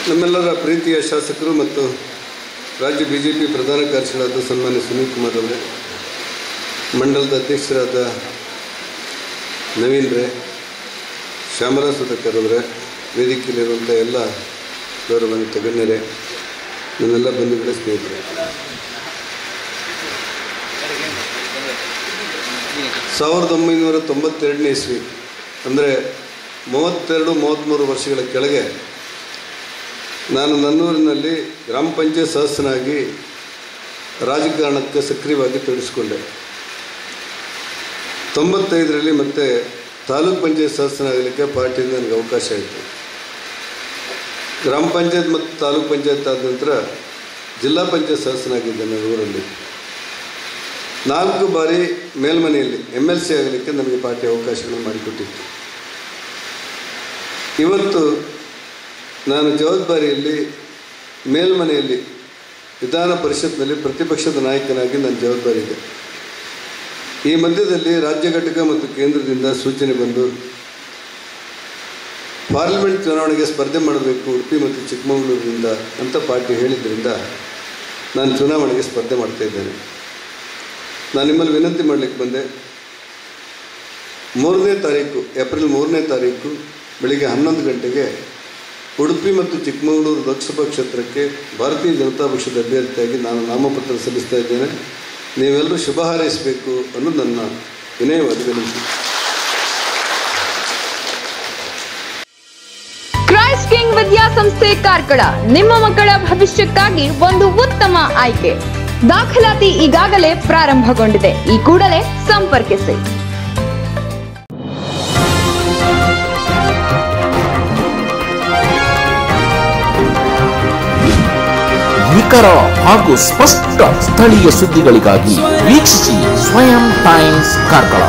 ನಮ್ಮೆಲ್ಲರ ಪ್ರೀತಿಯ ಶಾಸಕರು ಮತ್ತು ರಾಜ್ಯ ಬಿಜೆಪಿ ಪ್ರಧಾನ ಕಾರ್ಯದರ್ಶಿಗಳಾದ ಸನ್ಮಾನ್ಯ ಸುನೀಲ್ ಕುಮಾರ್ ಅವರೇ, ಮಂಡಲದ ಅಧ್ಯಕ್ಷರಾದ ನವೀನ್ ರೇ, ಶ್ಯಾಮಲಾ ಸುಧಾಕರ್ ಅವರೇ, ವೇದಿಕೆಯಲ್ಲಿರುವಂಥ ಎಲ್ಲ ಗೌರವಾನ್ವಿತ ಗಣ್ಯರೇ, ನನ್ನೆಲ್ಲ ಬಂಧುಗಳ ಸ್ನೇಹಿತರೆ, 1992ನೇ ಇಸ್ವಿ ಅಂದರೆ 32-33 ವರ್ಷಗಳ ಕೆಳಗೆ ನಾನು ನನ್ನೂರಿನಲ್ಲಿ ಗ್ರಾಮ ಪಂಚಾಯತ್ ಸದಸ್ಯನಾಗಿ ರಾಜಕಾರಣಕ್ಕೆ ಸಕ್ರಿಯವಾಗಿ ತೊಡಗಿಸಿಕೊಂಡೆ. 95ರಲ್ಲಿ ಮತ್ತೆ ತಾಲೂಕು ಪಂಚಾಯತ್ ಸದಸ್ಯನಾಗಲಿಕ್ಕೆ ಪಾರ್ಟಿಯಿಂದ ನನಗೆ ಅವಕಾಶ ಆಯಿತು. ಗ್ರಾಮ ಪಂಚಾಯತ್ ಮತ್ತು ತಾಲೂಕು ಪಂಚಾಯತ್ ಆದ ನಂತರ ಜಿಲ್ಲಾ ಪಂಚಾಯತ್ ಸದಸ್ಯನಾಗಿದ್ದೆ ನನ್ನ ಊರಲ್ಲಿ. 4 ಬಾರಿ ಮೇಲ್ಮನೆಯಲ್ಲಿ MLC ಆಗಲಿಕ್ಕೆ ನನಗೆ ಪಾರ್ಟಿ ಅವಕಾಶಗಳನ್ನು ಮಾಡಿಕೊಟ್ಟಿತ್ತು. ಇವತ್ತು ನಾನು ಜವಾಬ್ದಾರಿಯಲ್ಲಿ ಮೇಲ್ಮನೆಯಲ್ಲಿ ವಿಧಾನ ಪರಿಷತ್ನಲ್ಲಿ ಪ್ರತಿಪಕ್ಷದ ನಾಯಕನಾಗಿ ನನ್ನ ಜವಾಬ್ದಾರಿ ಇದೆ. ಈ ಮಧ್ಯದಲ್ಲಿ ರಾಜ್ಯ ಘಟಕ ಮತ್ತು ಕೇಂದ್ರದಿಂದ ಸೂಚನೆ ಬಂದು ಪಾರ್ಲಿಮೆಂಟ್ ಚುನಾವಣೆಗೆ ಸ್ಪರ್ಧೆ ಮಾಡಬೇಕು ಉಡುಪಿ ಮತ್ತು ಚಿಕ್ಕಮಗಳೂರಿನಿಂದ ಅಂತ ಪಾರ್ಟಿ ಹೇಳಿದ್ದರಿಂದ ನಾನು ಚುನಾವಣೆಗೆ ಸ್ಪರ್ಧೆ ಮಾಡ್ತಾಯಿದ್ದೇನೆ. ನಾನು ನಿಮ್ಮಲ್ಲಿ ವಿನಂತಿ ಮಾಡಲಿಕ್ಕೆ ಬಂದೆ. 3ನೇ ತಾರೀಕು ಏಪ್ರಿಲ್ 3ನೇ ತಾರೀಕು ಬೆಳಿಗ್ಗೆ 11 ಗಂಟೆಗೆ ಉಡುಪಿ ಮತ್ತು ಚಿಕ್ಕಮಗಳೂರು ಲೋಕಸಭಾ ಕ್ಷೇತ್ರಕ್ಕೆ ಭಾರತೀಯ ಜನತಾ ಪಕ್ಷದ ಅಭ್ಯರ್ಥಿಯಾಗಿ ನಾನು ನಾಮಪತ್ರ ಸಲ್ಲಿಸ್ತಾ ಇದ್ದೇನೆ. ನೀವೆಲ್ಲರೂ ಶುಭ ಹಾರೈಸಬೇಕು ಅನ್ನೋದು ನನ್ನ ವಿನಯವಾದ ವಿನಂತಿ. ಕ್ರೈಸ್ಟ್ ಕಿಂಗ್ ವಿದ್ಯಾಸಂಸ್ಥೆ ಕಾರ್ಕಳ ನಿಮ್ಮ ಮಕ್ಕಳ ಭವಿಷ್ಯಕ್ಕಾಗಿ ಒಂದು ಉತ್ತಮ ಆಯ್ಕೆ. ದಾಖಲಾತಿ ಈಗಾಗಲೇ ಪ್ರಾರಂಭಗೊಂಡಿದೆ. ಈ ಕೂಡಲೇ ಸಂಪರ್ಕಿಸಿ. ನಿಖರ ಹಾಗೂ ಸ್ಪಷ್ಟ ಸ್ಥಳೀಯ ಸುದ್ದಿಗಳಿಗಾಗಿ ವೀಕ್ಷಿಸಿ ಸ್ವಯಂ ಟೈಮ್ಸ್ ಕಾರ್ಕಳ.